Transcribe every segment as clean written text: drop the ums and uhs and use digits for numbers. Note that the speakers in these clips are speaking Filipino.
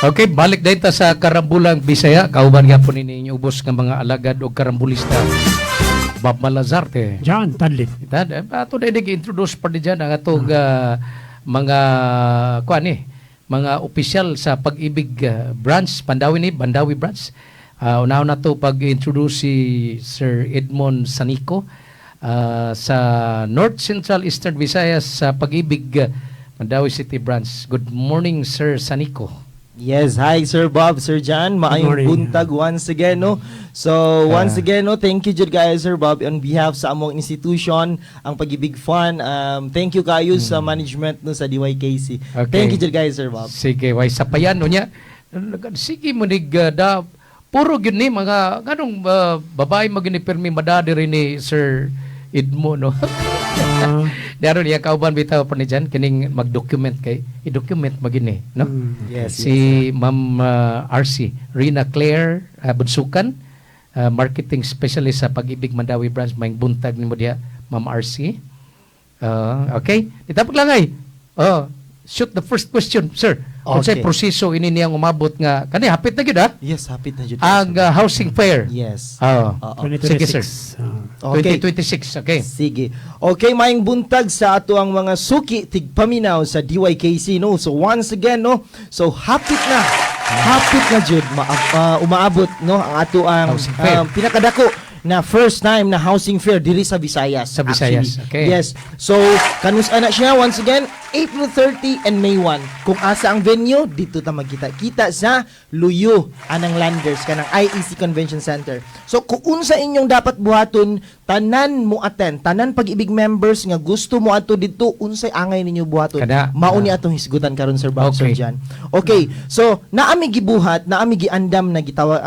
Okay, balik dahil ta sa karambulang Bisaya. Kauban nga po ninyo ubos ng mga alagad o karambulista. Bob Malazarte. John Tadlit. Ato na introduce pa dyan ang atong mga mga opisyal sa Pag-ibig branch, Bandawi branch. Unahan na to pag-introduce si Sir Edmond Sanico sa North Central Eastern Visayas sa Pag-ibig Mandawi City branch. Good morning, Sir Sanico. Yes, hi Sir Bob, Sir John. Maayong buntag once again, no? So, once again, no, thank you jud guys, Sir Bob, on behalf sa among institution, ang Pag-ibig Fund. Thank you kayo sa management no sa DYKC. Okay. Thank you jud guys, Sir Bob. Sige, way sapayan no niya. Sige mo nig puro gyud ni mga ganong babae magini-permi madadi rin ni Sir Edmo no. Daron niya kauban bitaw pa ni Jan kining mag-document kay i-document magini no. Yes. Si Ma'am RC Rina Claire Bunsukan, marketing specialist sa Pag-ibig Mandawi branch, maing buntag nimo diha Ma'am RC. Okay, ditapag lang ay. Shoot the first question, sir. Unsay Okay. proseso ini niyang umabot nga kani hapit na gyud Yes, hapit na jud. ang housing fair. Yes. Oo. Sige, sir. 2026. Okay. 2026, okay. Sige. Okay, maing buntag sa ato ang mga suki tigpaminaw sa DYKC, no? So once again, no? So hapit na jud umaabot, no? Ang ato ang Housing fair. pinakadako na first time na housing fair diri sa Visayas. Sa Visayas, actually. okay. Yes. So kanus ana siya once again April 30 and May 1. Kung asa ang venue, dito ta magkita-kita sa Luyo, anang Landers kanang IEC Convention Center. So kung unsa inyong dapat buhaton, tanan mo attend, tanan Pag-ibig members nga gusto mo ato dito, unsay angay ninyo buhaton. Kada. Mao ni atong hisgutan karon Sir Bob, Sir Okay. Jan. Okay. So naami gibuhat, naami giandam na gitawa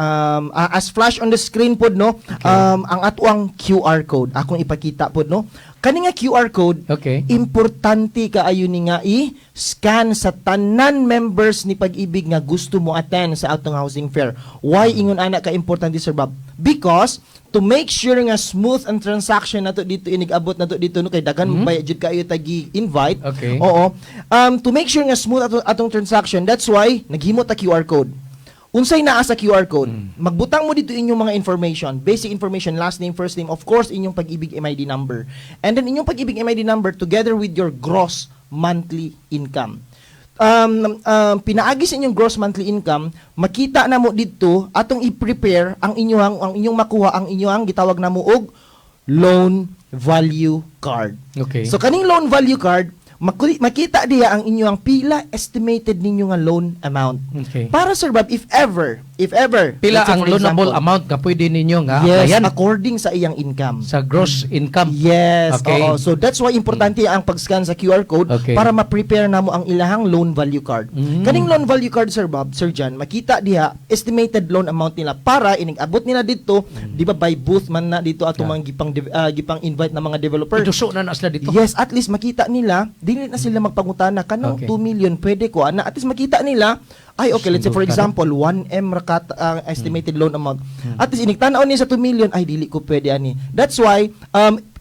as flash on the screen pod, no. Ang ato ang QR code akong ipakita pod, no. Kani nga QR code, Okay. importante kaayo ni nga i-scan sa tanan members ni Pag-ibig nga gusto mo attend sa atong housing fair. Why ingon ana ka importante, Sir Bob? Because to make sure nga smooth ang transaction nato dito inigabot nato dito no kay daghan bayad jud kayo tagi invite. Okay. Oo. To make sure nga smooth atong transaction, that's why naghimo ta QR code. Unsay naa sa QR code? Magbutang mo dito inyong mga information, basic information, last name, first name, of course, inyong Pag-ibig MID number. And then inyong Pag-ibig MID number together with your gross monthly income. Pinaagi sa inyong gross monthly income, makita na mo dito atong i-prepare ang inyong makuha ang inyong gitawag na mo og loan value card. Okay. So kaning loan value card, makita diya ang inyong pila estimated ninyo nga loan amount. Okay. Para Sir Bob, if ever, Pila let's say ang for loanable example, amount nga pwede ninyo nga yes, applyan according sa iyang income. sa gross income. Yes, Okay. oo. So that's why importante ang pag-scan sa QR code Okay. para ma-prepare namo ang ilahang loan value card. Kaning loan value card, Sir Bob, Sir John, makita diha estimated loan amount nila para inigabot nila dito, di ba by booth man na dito atong mga gipang invite na mga developer. Iduso na sila dito. Yes, at least makita nila, dili na sila magpangutana kanang Okay. 2 million pwede ko ana. At least makita nila, ay okay, let's say for example 1M rakat ang estimated loan amount. At least iniktan-aw niya sa 2 million, ay dili ko pwede ani. That's why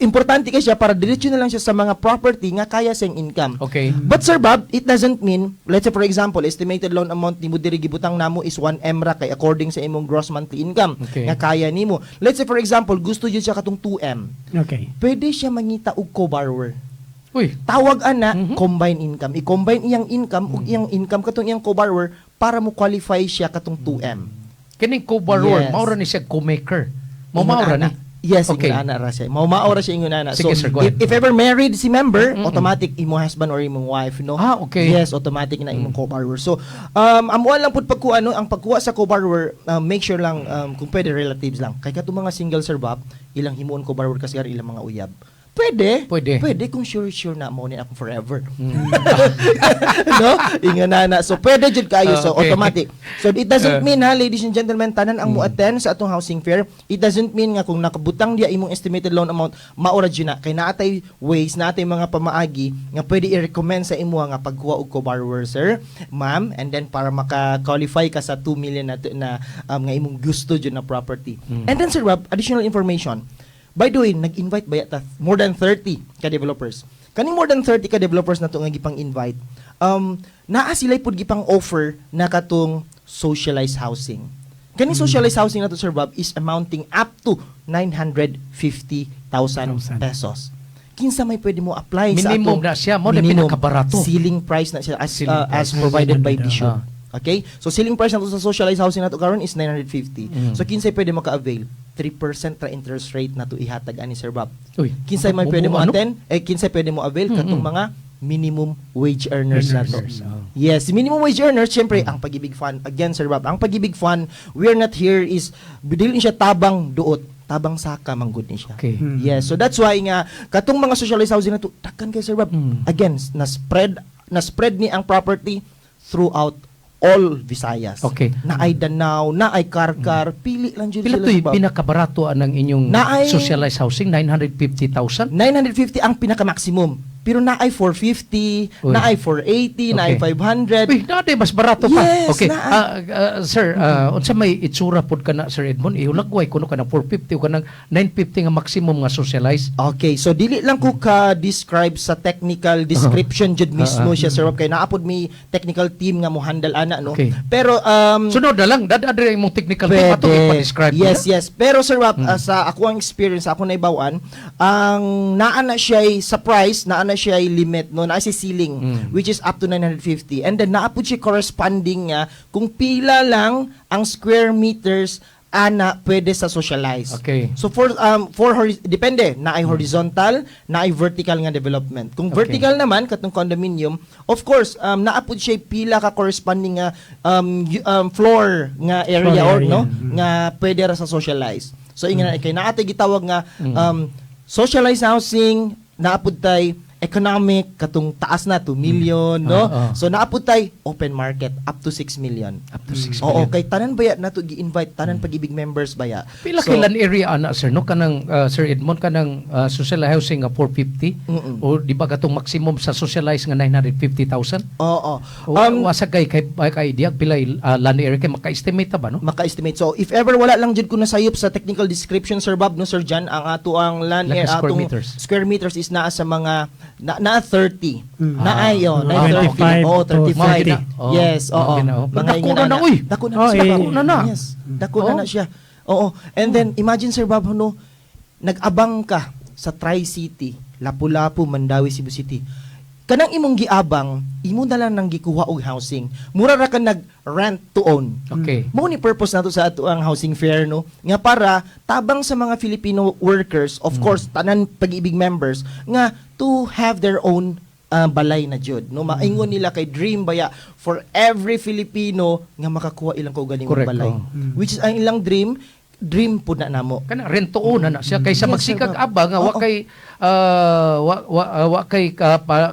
importante kay siya para diretso na lang siya sa mga property nga kaya siyang income. Okay. But Sir Bob, it doesn't mean, let's say for example, estimated loan amount nimo diri gibutang namo is 1M ra kay according sa imong gross monthly income Okay. nga kaya nimo. Let's say for example, gusto jud siya katong 2M. Okay. Pwede siya mangita og co-borrower. Uy, Tawag ana combine income. I-combine iyang income ug iyang income katong iyang co-borrower para mo qualify siya katong 2M. kining co-borrower, Yes. maura ni siya co-maker. Ingon Maura ana. ni. Yes, Okay. ingon ana ra siya. Maura siya ingon ana. Sige, sir, go ahead. if ever married si member, automatic imo husband or imong wife, no? Okay. Yes, automatic na imong co-borrower. So, amuan lang pud pagkuha no, ang pagkuha sa co-borrower, make sure lang kung pwede relatives lang. Kay katong mga single Sir Bob, ilang himuon co-borrower kasi ilang mga uyab. Pwede. Pwede. Kung sure na mo ni ako forever. No? Ingon na. So pwede jud kayo, so Okay. automatic. So it doesn't mean ha, ladies and gentlemen, tanan ang mo-attend sa atong housing fair. It doesn't mean nga kung nakabutang diya imong estimated loan amount, maura jud na. Kay naatay ways, naatay mga pamaagi nga pwede i-recommend sa imo nga pagkuha og co-borrower, sir, ma'am, and then para maka-qualify ka sa 2 million na nga imong gusto jud na property. And then Sir Rob, additional information. By the way, nag-invite ba yata more than 30 ka developers. kaning more than 30 ka developers na to nga gipang invite, naa sila pud gipang offer na katong socialized housing. Kaning socialized housing na to, Sir Bob, is amounting up to 950,000 pesos. Kinsa may pwede mo apply Minimum sa na siya, mo na pinakabarato. ceiling price na siya as Ceiling as price. provided by Ah. DSUD. Okay? So ceiling price na to sa socialized housing na to karon is 950. So kinsay pwede maka-avail? 3% ra interest rate na to ihatag ani, Sir Bob. Uy, Kinsay may pwede mo ano? attend? Kinsay pwede mo avail katong mga minimum wage earners na to. Earners, oh. Yes, minimum wage earners, syempre, ang Pag-ibig Fund. Again, Sir Bob, ang Pag-ibig Fund, we are not here is, dili siya tabang duot, tabang saka, manggod ni siya. Okay. Yes, so that's why nga, katong mga socialized housing na to, takkan kay Sir Bob. Again, na-spread ni ang property throughout all Visayas. Okay. Naay Danao, naay Karkar, pili lang dyan Pila sila, to'y Sir Bob. pinakabarato ang inyong Naay- socialized housing? 950,000? 950 ang pinaka-maximum. Pero naay 450, Uy. naay 480, naay Okay. 500. Uy, dati mas barato pa. Yes, Okay. naa. Sir, unsa may itsura pod kana Sir Edmond? Ihulagway kuno ka ng 450 o ka ng 950 nga maximum nga socialized. Okay, so dili lang ko ka-describe sa technical description jud mismo siya, Sir Rob, kay naapod mi technical team nga mo handle ana, no? Okay. Pero Sunod na lang, dadadre imong technical team ato ipa-describe. Yes, yes. Pero Sir Rob, sa ako ang experience, ako na ibawaan, ang naa na siya sa price, naa na siya limit, no? Naa siya ceiling, which is up to 950. And then naapod siya corresponding nga kung pila lang ang square meters ana pwede sa socialize. Okay. So depende na ay horizontal, na ay vertical nga development. Kung Okay. vertical naman katong condominium, of course, naapod siya pila ka corresponding nga floor nga area Floor or area. no nga pwede ra sa socialize. So ingon kay naatay gitawag nga socialized housing, naapod tay economic katong taas na 2 million, no? So naapod tay open market up to 6 million. Up to 6 Oo, million. kay tanan baya nato gi-invite tanan Pag-ibig members baya. Pila So, kailan area ana sir no kanang Sir Edmond kanang socialized housing nga 450 o di ba katong maximum sa socialized nga 950,000? Oo. Wasa kay idea pila land area kay maka-estimate ta ba no? Maka-estimate. So, if ever wala lang jud ko nasayop sa technical description, Sir Bob, no, Sir Jan, ang ato ang land Like area, square atong meters. square meters is naa sa mga, na 30. Na ay, na 25 30. Oo, to 35. 30. Oh, Yes, oo. mga ginawa. Mga Dako ingana na, uy. Dako na, Oh, siya. eh. Dako na na. Mm. Yes, dako na Oh. na siya. Oo. And then, imagine, Sir Bob, no, nag-abang ka sa Tri-City, Lapu-Lapu, Mandawi, Cebu City. Kanang imong giabang, imo na lang nang gikuha og housing. Mura ra ka nag-rent to own. Okay. Mao ni purpose nato sa ato ang housing fair, no, nga para tabang sa mga Filipino workers, of course tanan Pag-ibig members, nga to have their own balay na jud, no, maingon nila kay dream baya for every Filipino nga makakuha ilang kaugalingong Correct, balay, oh. which is ang ilang dream pud na namo. Kana rento una na siya kaysa Yes, magsikag sir, Bob. aba nga wa Oo. kay wa kay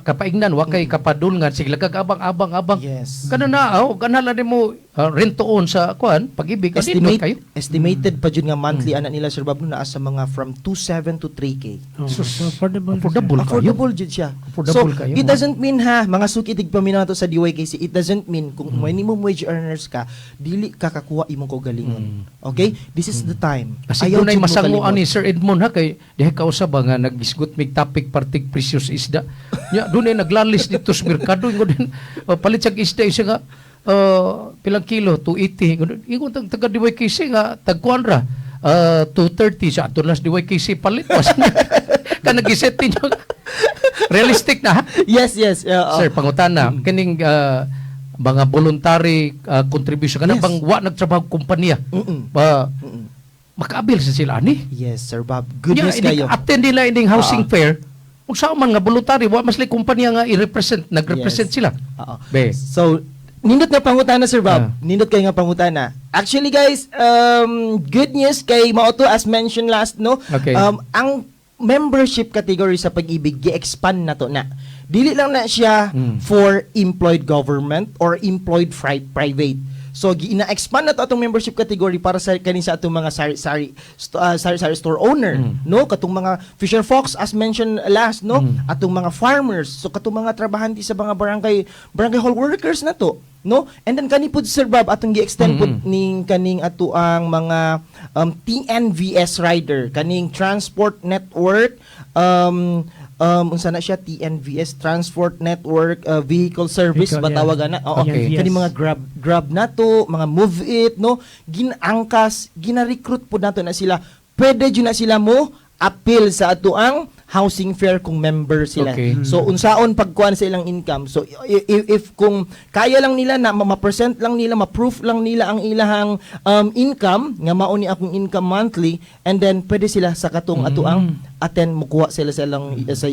kapaignan wa kay kapadulngan sige kag abang. Yes. Kana na kana lang nimo rento on sa kuan Pag-ibig adindot kayo. Estimated pa jud nga monthly ana nila, Sir Bob, no, naa sa mga from 2.7 to 3K. Oh, Sus, so affordable. affordable kayo. Affordable jud siya. Affordable So, kayo. it doesn't mean mga sukitig paminato sa DYKC, it doesn't mean kung minimum wage earners ka, dili ka kakuha imong kaugalingon. Okay? This is the time. Kasi Ayaw dunay jud mo masanguan kalimot. ni Sir Edmond ha kay diha kausab nga nagisgot mig topic partig precious isda. Nya dunay naglalis dito sa merkado ingon din palit sa isda isa nga pilang kilo 280 ingon taga DYKC nga tagkuan ra 230 sa ato las DYKC palit was ka nagiset ninyo realistic na ha? Yes, yes. Sir pangutana kining mga voluntary contribution kana Yes. bang wa nagtrabaho kumpanya makaabil sa sila ani. Yes, Sir Bob. Goodness kayo. Attend nila ining housing fair. Kung saan man nga voluntary, wa mas kumpanya nga i-represent, nag-represent Yes. sila. Oo. Be. So, nindot na pangutana, Sir Bob. Ah. Nindot kayo nga pangutana. Actually, guys, good news kay Maoto, as mentioned last, no? Okay. Ang membership category sa Pag-ibig, gi-expand na to na. Dili lang na siya for employed government or employed private. So gina-expand na to atong membership category para sa kanin sa atong mga sari store owner, no, katong mga fisher folks as mentioned last, no, atong mga farmers, so katong mga trabahante sa mga barangay hall workers na to, no, and then kani pud, Sir Bob, atong gi-extend pud ning kaning ato ang mga TNVS rider, kaning transport network unsa na siya, TNVS, Transport Network Vehicle Service Vehicle, ba tawagan na? Oo. Okay. TNVS. Kani mga grab na to, mga Move It, no? Ginangkas, gina-recruit po nato na sila. Pwede jud na sila mo appeal sa ato ang housing fair kung member sila. Okay. So unsaon pagkuan sa ilang income. So if kung kaya lang nila na ma-present lang nila, ma-proof lang nila ang ilahang income nga mao ni akong income monthly, and then pwede sila sa katong ato ang attend mukuha sila sa ilang sa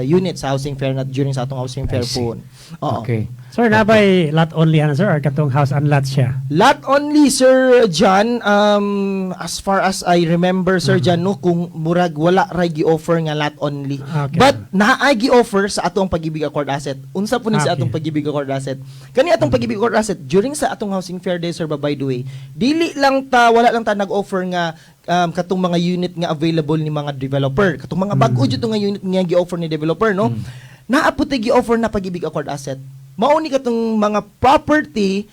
unit sa housing fair na during sa atong housing fair I see. po. Oo. Okay. Sir, nabay lot only ano sir or katong house and lot siya? Lot only, Sir John, as far as I remember, Sir John, no, kung murag wala ray gi-offer nga lot only. Okay. But naay gi-offer sa atong pag-ibig accord asset. Unsa po ni sa Okay. atong pag-ibig accord asset? Kani atong pag-ibig accord asset during sa atong housing fair day, Sir, by the way, dili lang ta wala lang ta nag-offer nga katong mga unit nga available ni mga developer. Katong mga bag-o jud nga unit nga gi-offer ni developer, no? Naaputi gi-offer na pag-ibig accord asset. Mao ni katong mga property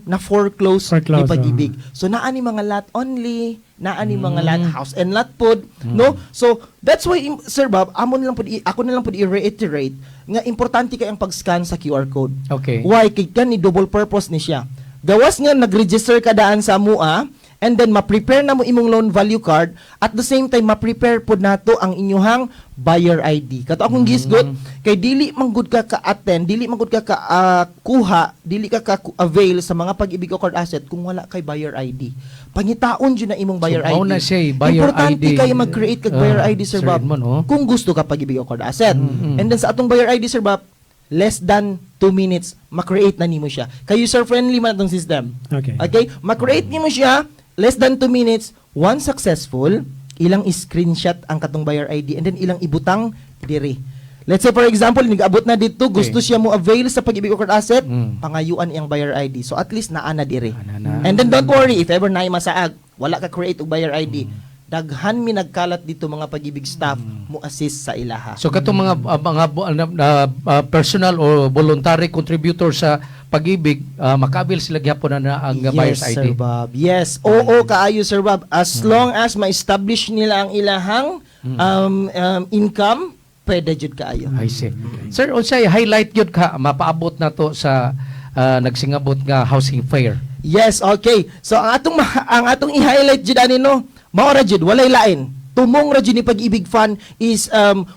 na foreclose ni Foreclose, pag-ibig. So naani mga lot only, naani mga lot house and lot pod, no? So that's why Sir Bob, ako na lang pud i-reiterate nga importante kay ang pag-scan sa QR code. Okay. Why kay ni double purpose ni siya. Gawas nga nag-register ka daan sa MUA, and then ma-prepare na mo imong loan value card, at the same time ma-prepare pod nato ang inyuhang buyer ID. Kato akong gisgot kay dili man gud ka ka-attend, dili man gud ka kuha, dili ka avail sa mga pag-ibig accord asset kung wala kay buyer ID. Pangitaon jud na imong buyer So, mao ID. na siya, buyer Importante ID. kayo mag-create kag buyer ID, Sir Sir Bob. Edmond, oh. Kung gusto ka pag-ibig accord asset. And then sa atong buyer ID, Sir Bob, less than 2 minutes, ma-create na nimo siya. Kay user-friendly man atong system. Okay. Okay? Ma-create nimo siya, less than 2 minutes, once successful, ilang screenshot ang katong buyer ID, and then ilang ibutang diri. Let's say for example, nag-abot na dito, gusto siya mo avail sa pag-ibig accord asset, pangayuan iyang buyer ID. So at least naa na diri. Ana. And then don't worry, if ever naay masaag, wala ka create og buyer ID, daghan mi nagkalat dito mga pag-ibig staff mo assist sa ilaha. So katong personal or voluntary contributor sa pag-ibig, makabil sila gyapon na ang buyer's Yes, ID. Sir Bob. Yes. Oo, kaayo, Sir Bob. As long as ma-establish nila ang ilahang income, pwede jud kaayo. I see. Sir, unsay highlight yun ka mapaabot na to sa nagsingabot nga housing fair? Yes, okay. So ang atong i-highlight jud ani no, mao ra jud walay lain. Tumong ra jud ni Pag-ibig Fund is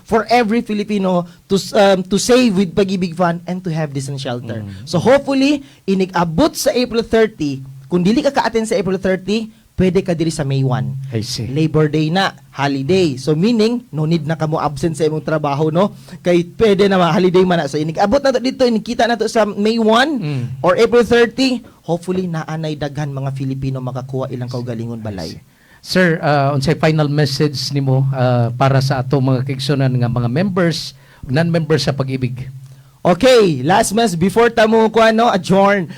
for every Filipino to save with Pag-ibig Fund and to have decent shelter. So hopefully inig-abot sa April 30. Kung dili ka ka-attend sa April 30, pwede ka diri sa May 1. I see. Labor Day na, holiday. So meaning, no need na ka mo absent sa imong trabaho, no? Kay pwede na holiday man na. So inig-abot na to dito, inikita na to sa May 1 or April 30. Hopefully, naanay daghan mga Filipino makakuha ilang kaugalingon balay. Sir, unsay final message nimo para sa atong mga kaigsunan nga mga members, non-members sa Pag-ibig? Okay, last mess before tamo ko adjourn.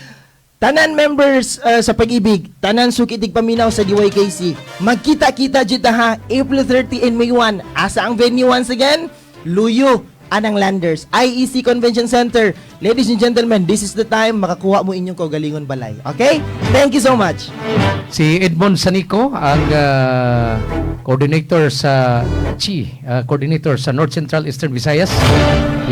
Tanan members sa Pag-ibig, tanan sukitig paminaw sa DYKC. Magkita-kita jud ha April 30 and May 1. Asa ang venue once again? Luyo, Anang Landers, IEC Convention Center. Ladies and gentlemen, this is the time makakuha mo inyong kaugalingon balay. Okay? Thank you so much. Si Edmond Sanico, ang coordinator sa coordinator sa North Central Eastern Visayas.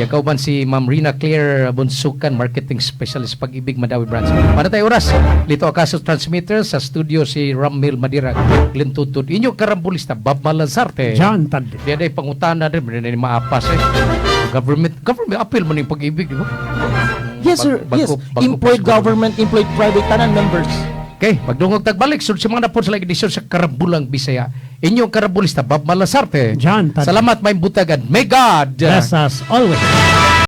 Kauban si Ma'am Rina Claire Bunsukan, marketing specialist Pag-ibig Mandawi Branch. Para tayo oras, Lito Acaso Transmitter sa studio si Ramil Madira, Glintutod. Inyo karambulista, Bob Malansarte. John Tad. Diyan ay pangutana rin, hindi maapas Government appeal mo ng Pag-ibig, di ba? Yes, sir. Yes. Employed government, employed private, tanan members. Okay, pagdungog tagbalik, sunod si mga napon sa edisyon sa Karambulang Bisaya. Inyong karambulista, Bob Malansarte. John Tad. Salamat, may butagan. May God Bless us always.